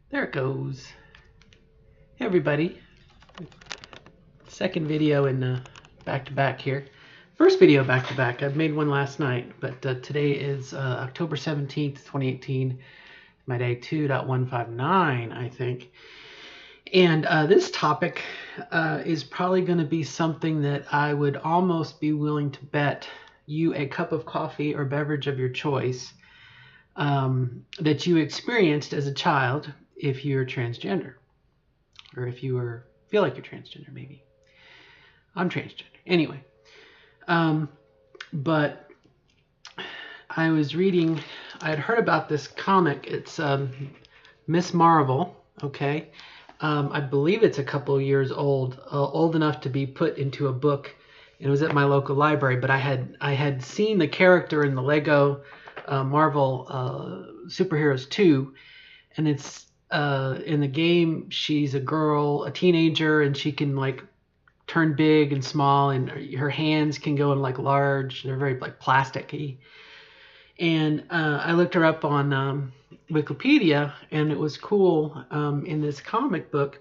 There it goes. Hey everybody. Second video in back-to-back here. First video back-to-back. I made one last night, but today is October 17th, 2018. My day 2.159, I think. And this topic is probably going to be something that I would almost be willing to bet you a cup of coffee or beverage of your choice that you experienced as a child if you're transgender, or if you feel like you're transgender, maybe. I'm transgender. Anyway, but I was reading, I had heard about this comic. It's Miss Marvel, okay? I believe it's a couple years old enough to be put into a book. It was at my local library, but I had seen the character in the Lego Marvel Superheroes 2, and it's in the game. She's a girl, a teenager, and she can like turn big and small, and her hands can go in like large. They're very like plasticky. And I looked her up on Wikipedia, and it was cool. In this comic book,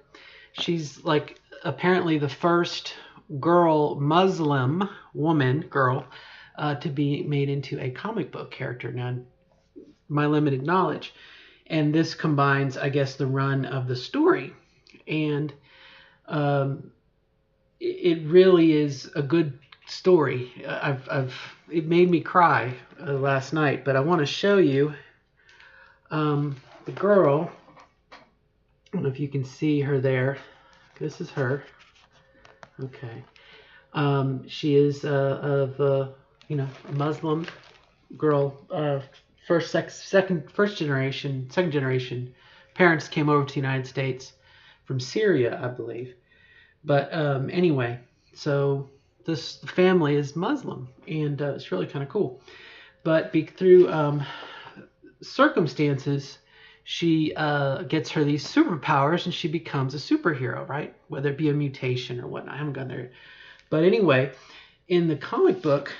she's like apparently the first Muslim girl, to be made into a comic book character. Now, my limited knowledge, and this combines, I guess, the run of the story, and it really is a good story. It made me cry last night, but I want to show you the girl. I don't know if you can see her there. This is her. Okay. She is of a Muslim girl. Second generation. Parents came over to the United States from Syria, I believe. But anyway, so this family is Muslim, and it's really kind of cool. But through circumstances, she gets her these superpowers, and she becomes a superhero, right? Whether it be a mutation or whatnot. I haven't gotten there. But anyway, in the comic book,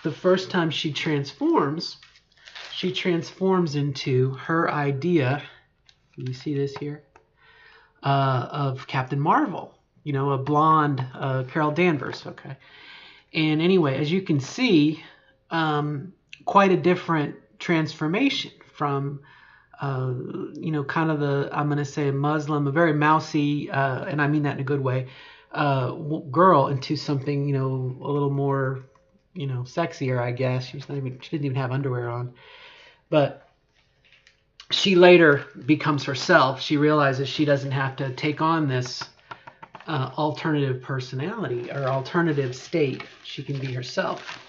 the first time she transforms into her idea. Can you see this here? Of Captain Marvel. A blonde Carol Danvers, okay? And anyway, as you can see, quite a different transformation from, kind of I'm going to say Muslim, a very mousy, and I mean that in a good way, girl into something, a little more, sexier, I guess. She didn't even have underwear on. But she later becomes herself. She realizes she doesn't have to take on this alternative personality or alternative state. She can be herself.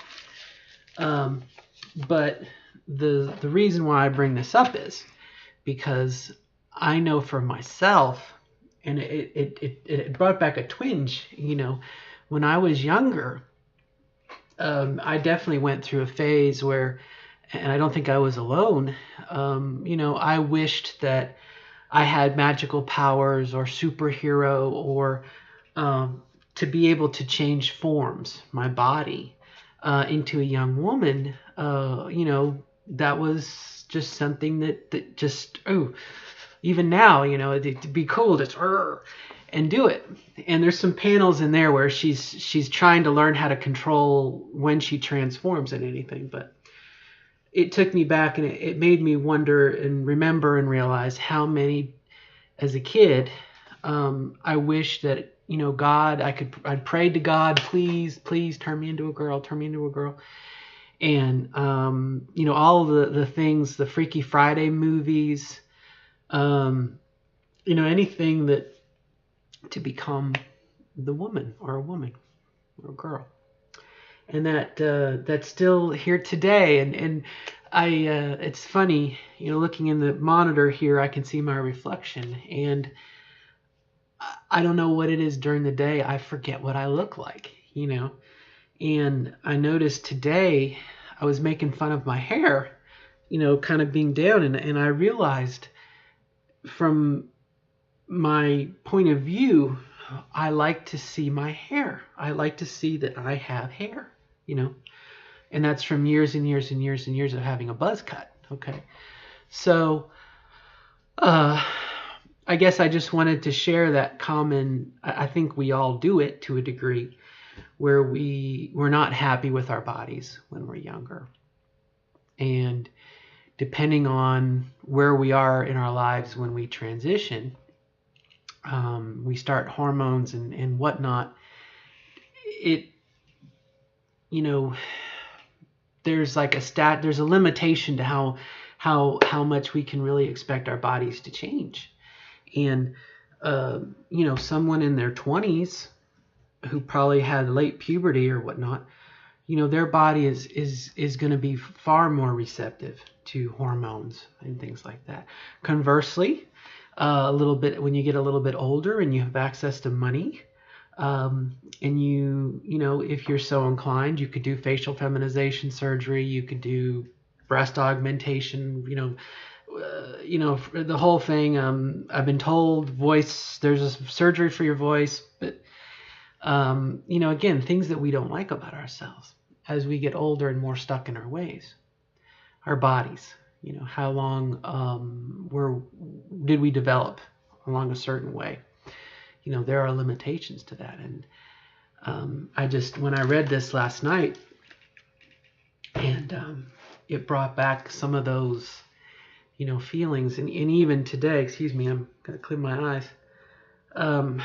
But the reason why I bring this up is because I know for myself, and it brought back a twinge. When I was younger, I definitely went through a phase where, and I don't think I was alone. I wished that I had magical powers or superhero, or to be able to change forms, my body, into a young woman. That was just something that just, even now, it'd be cool to and do it. And there's some panels in there where she's trying to learn how to control when she transforms in anything, but it took me back, and it made me wonder and remember and realize how many, as a kid, I wish that, God, I'd prayed to God, please turn me into a girl, And, all the things, the Freaky Friday movies, anything that to become the woman, or a woman, or a girl. And that's still here today. And it's funny, looking in the monitor here, I can see my reflection, and I don't know what it is during the day. I forget what I look like, and I noticed today I was making fun of my hair, kind of being down, and I realized from my point of view, I like to see my hair. I like to see that I have hair, and that's from years and years and years and years of having a buzz cut. Okay. So I guess I just wanted to share that common. I think we all do it to a degree, where we're not happy with our bodies when we're younger, and depending on where we are in our lives when we transition, we start hormones and whatnot. It, you know, there's like there's a limitation to how much we can really expect our bodies to change. And someone in their 20s who probably had late puberty or whatnot, their body is going to be far more receptive to hormones and things like that. Conversely, a little bit when you get a little bit older and you have access to money, and if you're so inclined, you could do facial feminization surgery, you could do breast augmentation, the whole thing. I've been told there's a surgery for your voice, but again, things that we don't like about ourselves as we get older and more stuck in our ways, our bodies. How long did we develop along a certain way? There are limitations to that. And when I read this last night, and it brought back some of those, feelings. And even today, excuse me, I'm going to clear my eyes. I'm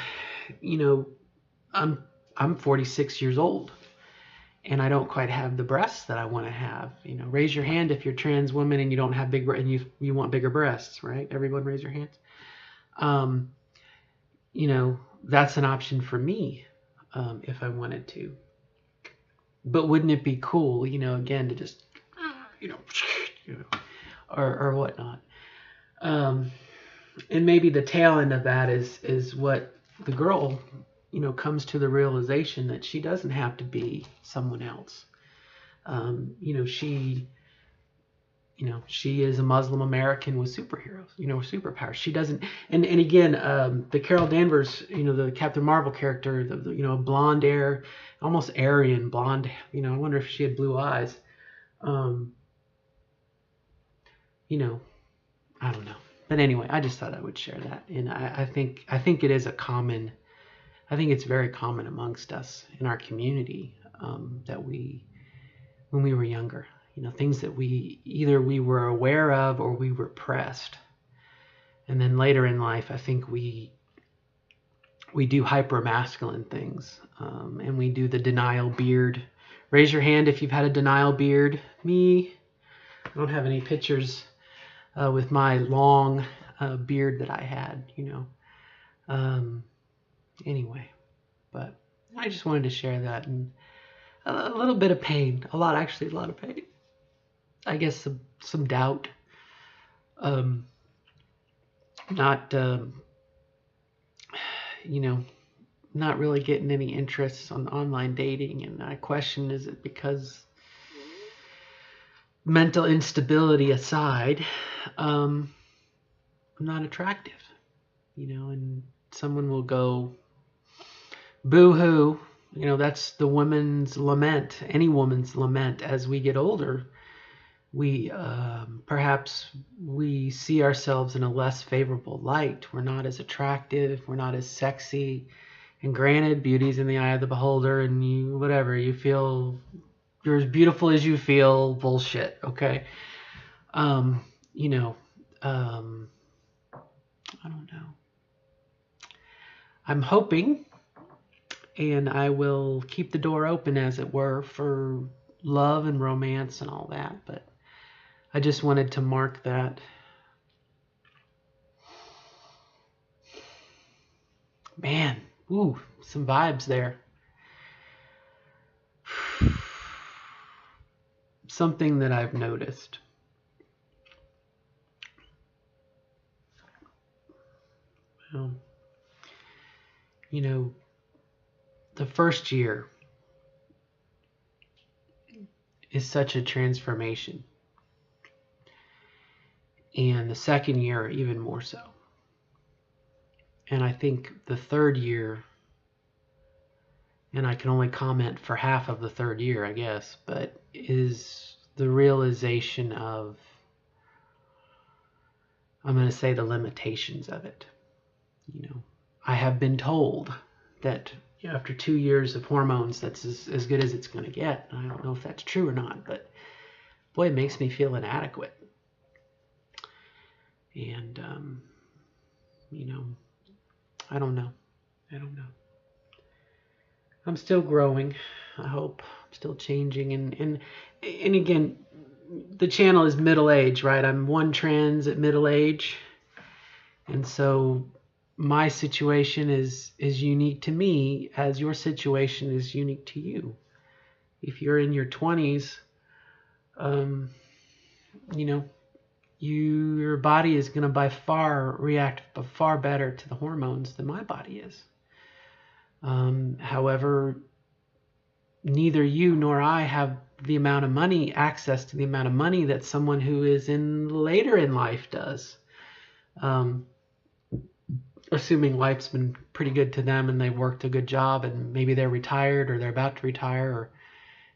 46 years old, and I don't quite have the breasts that I want to have. Raise your hand if you're a trans woman and you don't have big and you want bigger breasts, right? Everyone raise your hands. That's an option for me, if I wanted to. But wouldn't it be cool, again, to just, or whatnot. And maybe the tail end of that is what the girl, comes to the realization that she doesn't have to be someone else. She is a Muslim American with superheroes, superpowers. She doesn't, and again, the Carol Danvers, the Captain Marvel character, the blonde hair, almost Aryan blonde. I wonder if she had blue eyes. I don't know. But anyway, I just thought I would share that, and I think it is I think it's very common amongst us in our community, that when we were younger, things that we were aware of or we repressed. And then later in life, I think we do hyper-masculine things, and we do the denial beard. Raise your hand if you've had a denial beard. Me, I don't have any pictures with my long beard that I had, Anyway, but I just wanted to share that, and a little bit of pain, a lot of pain. I guess some doubt, not not really getting any interest on online dating, and I question, is it because mental instability aside, I'm not attractive, and someone will go boo-hoo. That's the woman's lament, any woman's lament. As we get older, we perhaps we see ourselves in a less favorable light. We're not as attractive, we're not as sexy. And granted, beauty's in the eye of the beholder, and you feel you're as beautiful as you feel. Bullshit. Okay. I don't know. I'm hoping, and I will keep the door open, as it were, for love and romance and all that. But I just wanted to mark that. Man, ooh, some vibes there. Something that I've noticed. Well, the first year is such a transformation. And the second year, even more so. And I think the third year, and I can only comment for half of the third year, I guess, but is the realization of, I'm going to say, the limitations of it. I have been told that after 2 years of hormones, that's as good as it's going to get. I don't know if that's true or not, but boy, it makes me feel inadequate. And, I don't know. I'm still growing. I hope I'm still changing. And again, the channel is middle age, right? I'm one trans at middle age. And so my situation is unique to me as your situation is unique to you. If you're in your 20s, your body is going to by far react far better to the hormones than my body is. However, neither you nor I have the amount of money, access to the amount of money that someone who is in later in life does. Assuming life's been pretty good to them and they've worked a good job and maybe they're retired or they're about to retire, or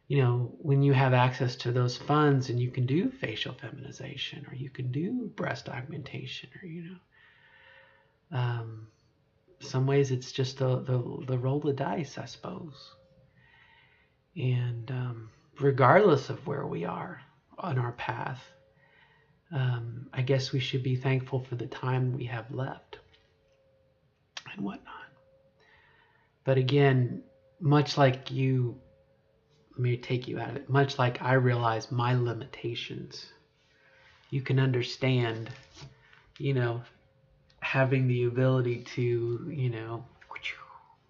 when you have access to those funds and you can do facial feminization or you can do breast augmentation or some ways it's just the roll of dice, I suppose. And regardless of where we are on our path, I guess we should be thankful for the time we have left and whatnot. But again, much like you, let me take you out of it, much like I realize my limitations, you can understand, having the ability to,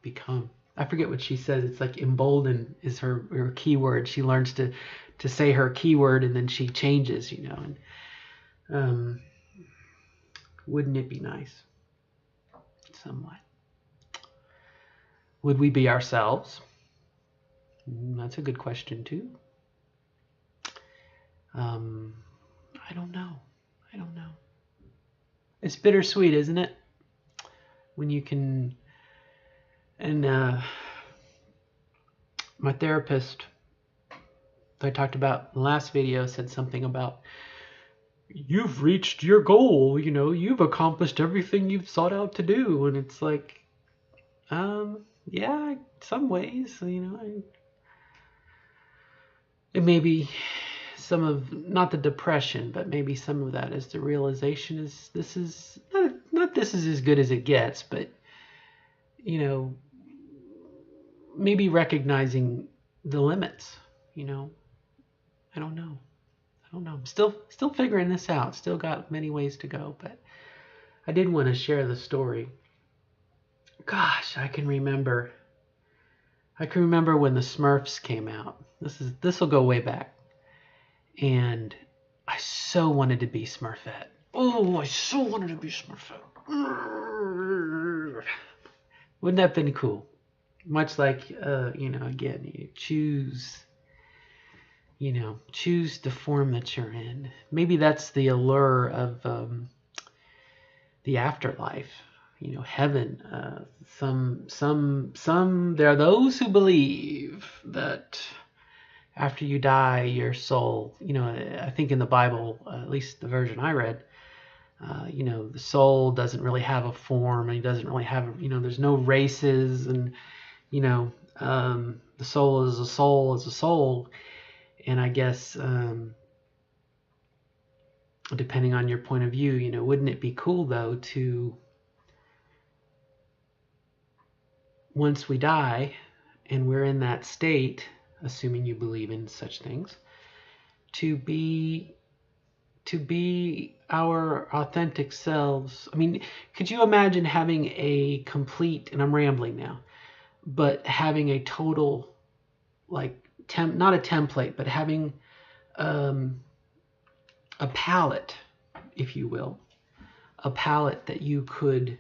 become, I forget what she says. It's like embolden is her keyword. She learns to say her keyword and then she changes, and wouldn't it be nice? Somewhat. Would we be ourselves? That's a good question too. I don't know. It's bittersweet, isn't it? When you can, and my therapist I talked about in the last video said something about, you've reached your goal, you've accomplished everything you've sought out to do. And it's like, yeah, some ways, it may be some of, not the depression, but maybe some of that is the realization is this is not this is as good as it gets, but maybe recognizing the limits. I don't know. I'm still figuring this out. Still got many ways to go, but I did want to share the story. Gosh, I can remember when the Smurfs came out. This will go way back. And I so wanted to be Smurfette. Oh, I so wanted to be Smurfette. Wouldn't that have been cool? Much like, again, you choose the form that you're in. Maybe that's the allure of the afterlife, heaven. There are those who believe that after you die, your soul, I think in the Bible, at least the version I read, the soul doesn't really have a form, and it doesn't really have, there's no races, and, the soul is a soul is a soul. And I guess, depending on your point of view, wouldn't it be cool though to, once we die and we're in that state, assuming you believe in such things, to be our authentic selves. I mean, could you imagine having a complete, and I'm rambling now, but having a total, like, not a template, but having a palette, if you will, a palette that you could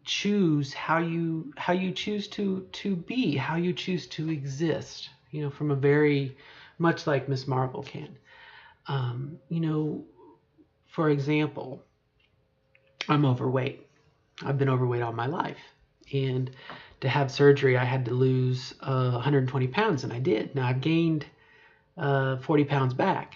choose how you choose to be, how you choose to exist, from a very much like Miss Marvel can. For example, I'm overweight. I've been overweight all my life, and to have surgery, I had to lose 120 pounds, and I did. Now I've gained 40 pounds back,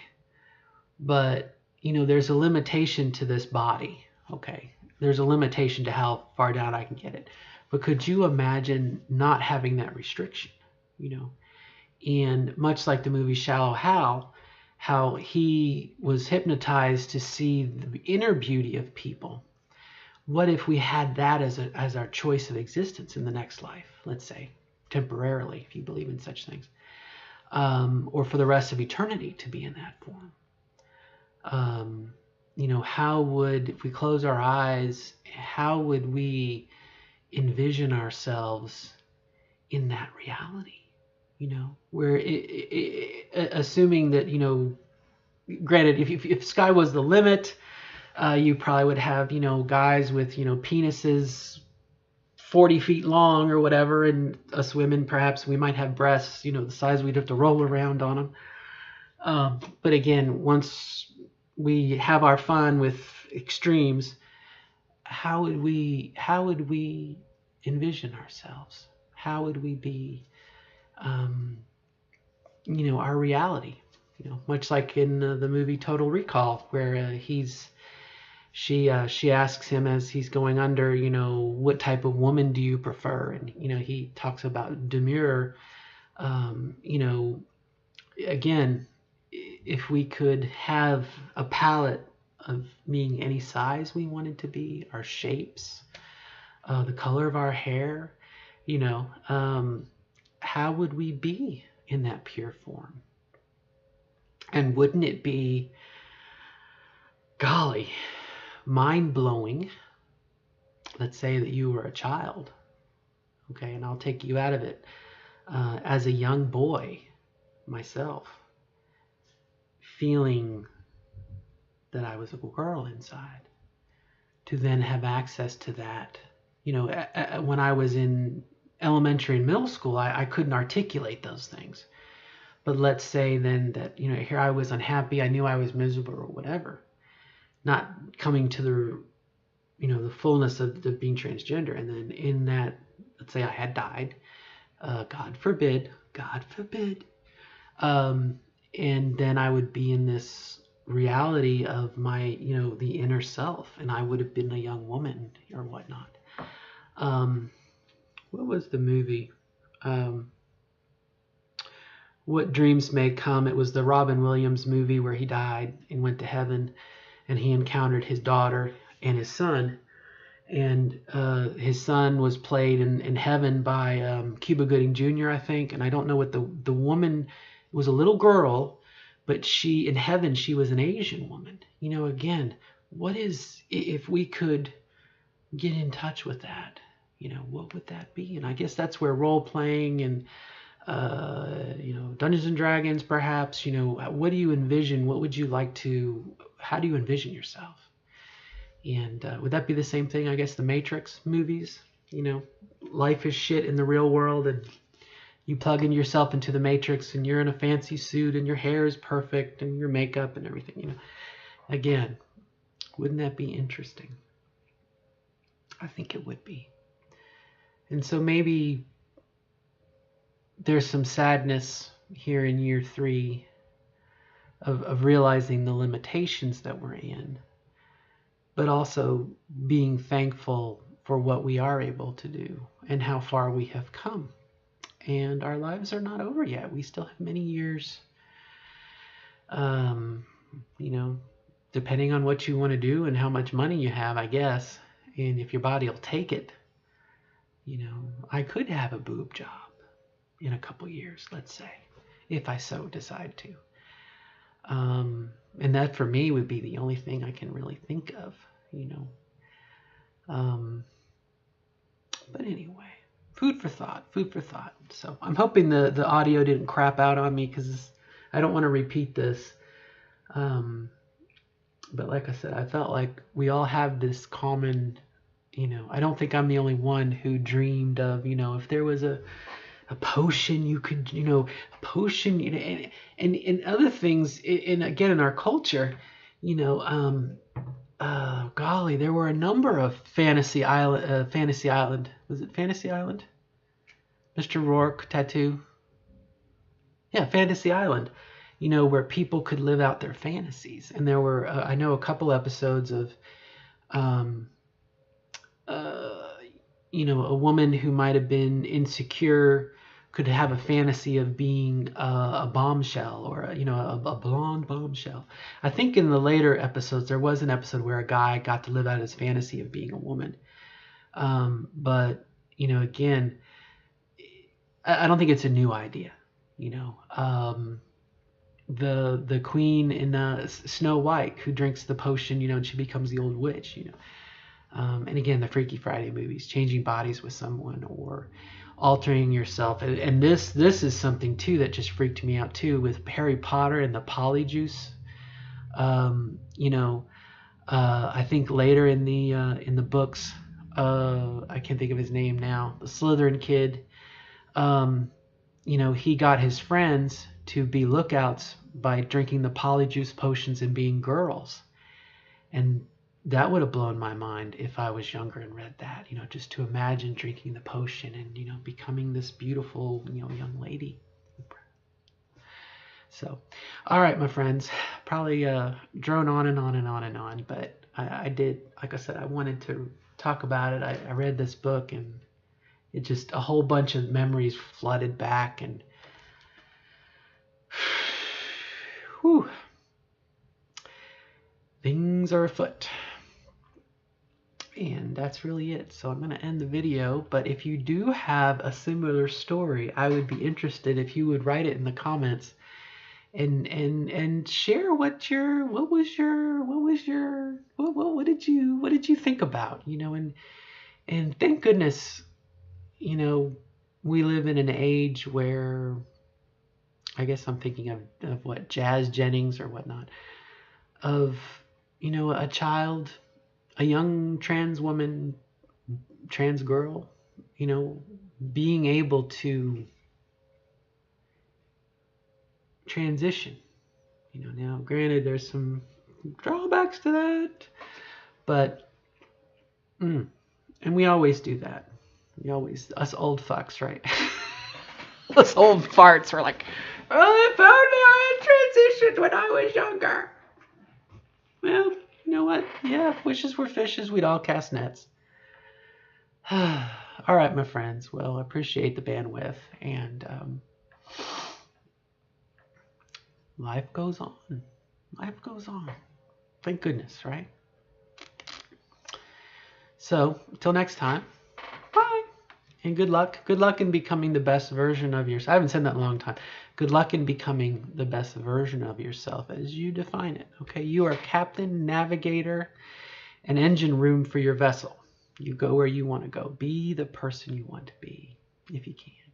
but there's a limitation to this body. Okay, there's a limitation to how far down I can get it. But could you imagine not having that restriction? You know, and much like the movie Shallow Hal, how he was hypnotized to see the inner beauty of people. What if we had that as our choice of existence in the next life? Let's say temporarily, if you believe in such things, or for the rest of eternity to be in that form. How would, if we close our eyes, how would we envision ourselves in that reality? Where assuming that, granted, if sky was the limit, you probably would have, guys with, penises 40 feet long or whatever, and us women, perhaps we might have breasts, the size we'd have to roll around on them. But again, once we have our fun with extremes, how would we envision ourselves? How would we be, our reality? Much like in the movie Total Recall, where she asks him as he's going under, what type of woman do you prefer? And he talks about demure. Again, if we could have a palette of being any size we wanted to be, our shapes, the color of our hair, how would we be in that pure form? And wouldn't it be, golly, mind-blowing? Let's say that you were a child, okay, and I'll take you out of it. As a young boy myself, feeling that I was a girl inside, to then have access to that. When I was in elementary and middle school, I couldn't articulate those things. But let's say then that, here I was unhappy, I knew I was miserable or whatever, not coming to the fullness of being transgender. And then in that, let's say I had died, God forbid, and then I would be in this reality of my, the inner self, and I would have been a young woman or whatnot. What was the movie? What Dreams May Come. It was the Robin Williams movie where he died and went to heaven, and he encountered his daughter and his son. And his son was played in heaven by Cuba Gooding Jr., I think. And I don't know what the woman was, a little girl, but in heaven, she was an Asian woman. Again, what is, if we could get in touch with that, what would that be? And I guess that's where role playing and, Dungeons and Dragons, perhaps, what do you envision? What would you like to, how do you envision yourself? And would that be the same thing, I guess, the Matrix movies? Life is shit in the real world, and you plug in yourself into the Matrix, and you're in a fancy suit, and your hair is perfect, and your makeup and everything. Again, wouldn't that be interesting? I think it would be. And so maybe there's some sadness here in year 3 of realizing the limitations that we're in, but also being thankful for what we are able to do and how far we have come. And our lives are not over yet. We still have many years, depending on what you want to do and how much money you have, I guess, and if your body will take it. I could have a boob job in a couple years, let's say, if I so decide to. And that for me would be the only thing I can really think of, But anyway, food for thought. So I'm hoping the audio didn't crap out on me, because I don't want to repeat this. But like I said, I felt like we all have this common, I don't think I'm the only one who dreamed of, if there was a potion you could, a potion, and other things. And again, in our culture, golly, there were a number of Fantasy Island. Was it Fantasy Island? Mr. Rourke tattoo. Yeah, Fantasy Island. Where people could live out their fantasies. And there were, I know, a couple episodes of a woman who might have been insecure could have a fantasy of being a bombshell, or a blonde bombshell. I think in the later episodes there was an episode where a guy got to live out his fantasy of being a woman. But again, I don't think it's a new idea. The queen in Snow White, who drinks the potion, and she becomes the old witch. And again, the Freaky Friday movies, changing bodies with someone or altering yourself. And this is something too that just freaked me out too, with Harry Potter and the Polyjuice. I think later in the books, I can't think of his name now, the Slytherin kid, he got his friends to be lookouts by drinking the Polyjuice potions and being girls. And that would have blown my mind if I was younger and read that, just to imagine drinking the potion and, becoming this beautiful, young lady. So, all right, my friends, probably drone on and on and on and on, but I did, like I said, I wanted to talk about it. I read this book and it just, a whole bunch of memories flooded back, and whew, things are afoot. And that's really it. So I'm going to end the video. But if you do have a similar story, I would be interested if you would write it in the comments and share what did you think about, and thank goodness, we live in an age where, I guess I'm thinking of what, Jazz Jennings or whatnot, of, a young trans woman, trans girl, being able to transition. Now granted, there's some drawbacks to that, but and we always do that. Us old fucks, right? Us old farts are like, oh, if only I had transitioned when I was younger. Well, you know what? Yeah, if wishes were fishes, we'd all cast nets. All right, my friends. Well, I appreciate the bandwidth, and life goes on. Life goes on. Thank goodness, right? So, until next time, bye. And good luck. Good luck in becoming the best version of yourself. I haven't said that in a long time. Good luck in becoming the best version of yourself as you define it. Okay, you are captain, navigator, and engine room for your vessel. You go where you want to go. Be the person you want to be, if you can.